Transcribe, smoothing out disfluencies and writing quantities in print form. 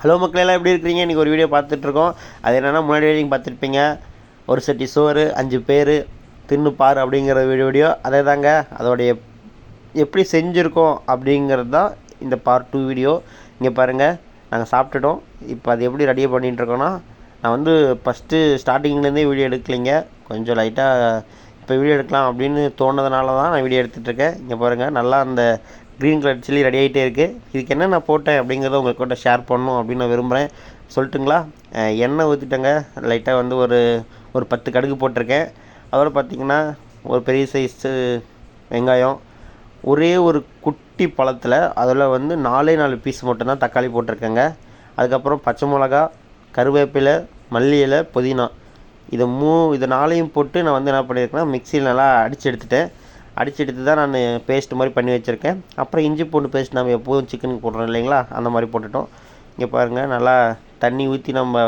Hello மக்கள் எல்லாம் எப்படி இருக்கிறீங்க? இன்றைக்கி ஒரு வீடியோ பார்த்துட்ருக்கோம். அது என்னென்னா, முன்னாடி நீங்கள் பார்த்துருப்பீங்க, ஒரு சட்டி சோறு 5 பேர் தின்னு பார் அப்படிங்கிற வீடியோ. அதே தாங்க, அதோடைய எப்படி செஞ்சுருக்கோம் அப்படிங்கிறது தான் இந்த பார்ட் 2 வீடியோ. இங்கே பாருங்கள், நாங்கள் சாப்பிட்டுட்டோம். இப்போ அது எப்படி ரெடியாக பண்ணிகிட்ருக்கோன்னா, நான் வந்து ஃபஸ்ட்டு ஸ்டார்டிங்லேருந்தே வீடியோ எடுக்கலைங்க. கொஞ்சம் லைட்டாக இப்போ வீடியோ எடுக்கலாம் அப்படின்னு தோணுனதுனால தான் நான் வீடியோ எடுத்துகிட்ருக்கேன். இங்கே பாருங்கள், நல்லா அந்த க்ரீன் கலர் சில்லி ரெடி ஆகிட்டே இருக்குது. இதுக்கு என்ன நான் போட்டேன் அப்படிங்கிறத உங்கள்கிட்ட ஷேர் பண்ணணும் அப்படின்னு நான் விரும்புகிறேன். சொல்லட்டுங்களா? எண்ணெய் ஊற்றிட்டேங்க. லைட்டாக வந்து ஒரு 10 கடுகு போட்டிருக்கேன். அதோட பார்த்திங்கன்னா, ஒரு பெரிய சைஸு வெங்காயம், ஒரே ஒரு குட்டி பழத்தில் அதில் வந்து 4 பீஸ் மட்டும்தான் தக்காளி போட்டிருக்கேங்க. அதுக்கப்புறம் பச்சை மிளகா, கருவேப்பிலை, மல்லி இலை, புதினா, இது 4 போட்டு நான் வந்து என்ன பண்ணியிருக்கேன்னா, மிக்சியில் நல்லா அடித்து எடுத்து தான் நான் பேஸ்ட் மாதிரி பண்ணி வச்சுருக்கேன். அப்புறம் இஞ்சி பூண்டு பேஸ்ட் நம்ம எப்போதும் சிக்கனுக்கு போடுறோம் இல்லைங்களா, அந்த மாதிரி போட்டுட்டோம். இங்கே பாருங்கள், நல்லா தண்ணி ஊற்றி நம்ம